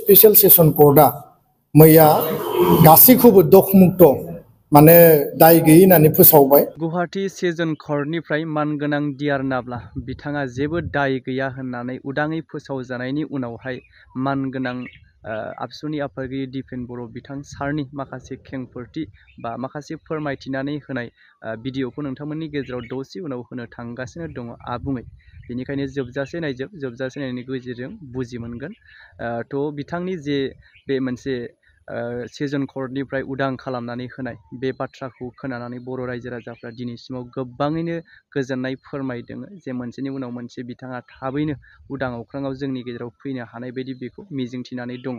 Special session Carta मैया गासैखौबो दखमुक्त माने दाय गैयि होननानै फोसावबाय। गुवाहाटी सेशन कर्टनिफ्राय मानगोनां डिआर नाब्ला बिथाङा जेबो दाय गैया होननानै उदाङै फोसावजानायनि उनावहाय मानगोनां आबसुनि आफादगिरि दिपेन बर' बिथां सारनि माखासे खेंफोरथि बा माखासे फोरमायथिनानै होनाय भिडिअखौ नोंथांमोननि गेजेराव दसे उनाव होनो थांगासिनो दङ आबुङै। बेनिखायनो जोबजासे नायनायनि गेजेरजों बुजि मोनगोन। थ' बिथांनि जे बे मोनसे सेशन कर्टनिफ्राय उदां खालामनानै होनाय बे बाथ्राखौ खोनानानै बर' रायजो राजाफ्रा दिनैसिमाव गोबाङैनो गोजोननाय फोरमायदों जे मोनसेनि उनाव मोनसे बिथाङा थाबैनो उदां अख्राङाव जोंनि गेजेराव फैनो हानाय बायदि बेखौ मिजिंथिनानै दङ।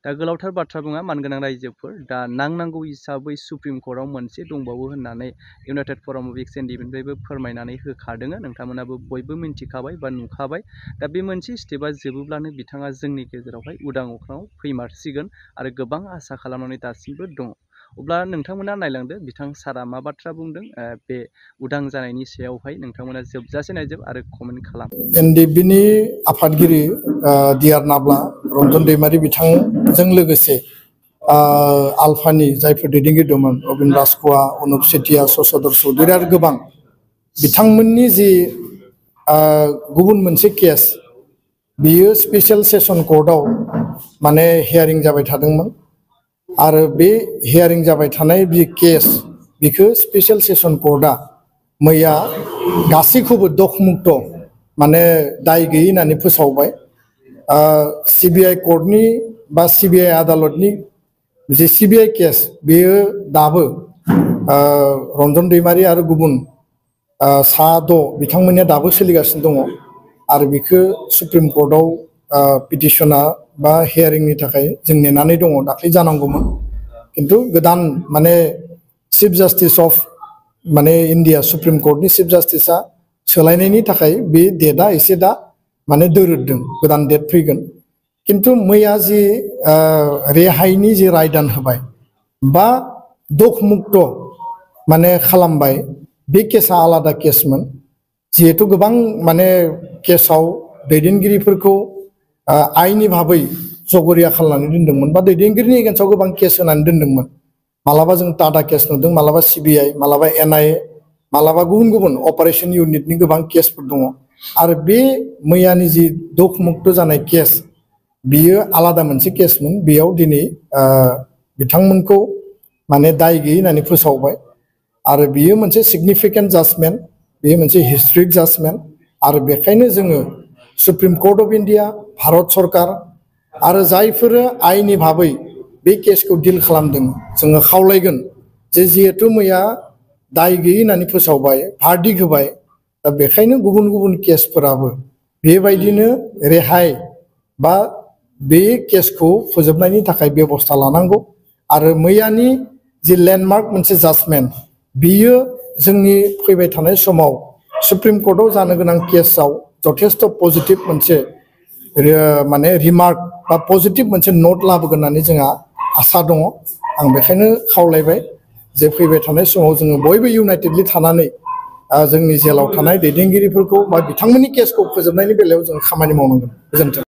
दा गोलावथार बाथ्रा बुङा मानगोनां रायजोफोर, दा नांनांगौ हिसाबै सुप्रिम कर्टआव मोनसे दंबावो होननानै इउनाइटेड फराम अफ एक्स-एन-डिनिफ्रायबो फोरमायनानै होखादों। नोंथांमोनाबो बयबो मिन्थिखाबाय बा नुखाबाय। दा बे मोनसे स्टेपआ जोबोब्लानो बिथाङा जोंनि गेजेरावहाय उदां अख्राङाव फैमारसिगोन आरो गोबां आसा खालामनानै दासिमबो दङ। अब्ला नोंथांमोना नायलांदो बिथां सारा मा बाथ्रा बुंदों बे उदां जानायनि सायावहाय नोंथांमोना जोबजासे नायजोब आरो कमेन्ट खालाम। एनडिएफबिनि आफादगिरि डिआर नाब्ला रन्जन दैमारि बिथांजों लोगोसे आलफानि जायफोर दैदेनगिरि दंमोन अबिन राजख'वा, अनुप सेतिया, शशधर चौधुरी आरो गोबां बिथांमोननि जि गुबुन मोनसे केस बियो स्पेशल सेशन कर्टआव माने हियारिं जाबाय थादोंमोन आरो बे हियारिं जाबाय थानाय बि केस बिखौ स्पेशल सेशन कर्टआ मैया गासैखौबो दखमुक्त माने दाय गैयि होननानै फोसावबाय। सिबिआइ कर्टनि बा सिबिआइ आदालतनि जे सिबिआइ केस बेयो दाबो रन्जन दैमारि आरो गुबुन सा 6 बिथांमोननिया दाबो सोलिगासिनो दङ आरो बेखौ सुप्रिम कर्टआव पिटिसना बा हियारिंनि थाखाय जों नेनानै दङ। दाख्लै जानांगौमोन किन्तु गोदान माने चिफ जास्टिस अफ माने इन्डिया सुप्रिम कर्टनि चिफ जास्टिसआ सोलायनायनि थाखाय बे डेटआ एसे दा माने दोरोददों, गोदान डेट फैगोन। किन्तु मैया जि रेहायनि जि रायदान होबाय बा दखमुक्त माने खालामबाय बे केसा आलादा केसमोन। जिहेतु गोबां माने केसाव दैदेनगिरिफोरखौ आइनि भाबै जगरिया खालामनानै दोनदोंमोन बा दैदेनगिरिनि एगेन्स्टआव गोबां केस होनानै दोनदोंमोन। मालाबा जों टाटा केस नुदों, मालाबा सिबिआइ, मालाबा एनआइए, मालाबा गुबुन गुबुन अपारेशन इउनिटनि गोबां केसफोर दङ आरो बे मैयानि जि दखमुक्त जानाय केस बियो आलादा मोनसे केसमोन। बेयाव दिनै बिथांमोनखौ माने दाय गैयि होननानै फोसावबाय आरो बियो मोनसे सिगनिफिकेन्ट जाजमेन्ट, बेयो मोनसे हिस्ट्रिक जाजमेन्ट आरो बेखायनो जोङो Supreme Court of India, Bharat सरकार आरो जायफोर आइनि भाबै बे केसखौ डिल खालामदों जोङो खावलायगोन जे जिहेतु मैया दाय गैयि होननानै फोसावबाय, भार्डिक्ट होबाय, दा बेखायनो गुबुन गुबुन केसफोराबो बेबायदिनो रेहाय बा बे केसखौ फोजोबनायनि थाखाय बेबस्था लानांगौ आरो मैयानि जि लेन्डमार्क मोनसे जाजमेन्ट बियो जोंनि फैबाय थानाय समाव सुप्रिम कर्टआव जानो गोनां केसआव जथेस्थ पजिटिभ मोनसे माने रिमार्क बा पजिटिभ मोनसे नोट लाबोगोन होननानै जोंहा आसा दङ। आं बेखायनो खावलायबाय जे फैबाय थानाय समाव जोङो बयबो इउनाइटेडलि थानानै जोंनि जेलाव थानाय दैदेनगिरिफोरखौ बा बिथांमोननि केसखौ फोजोबनायनि बेलायाव जों खामानि मावनांगोन। गोजोन्थों।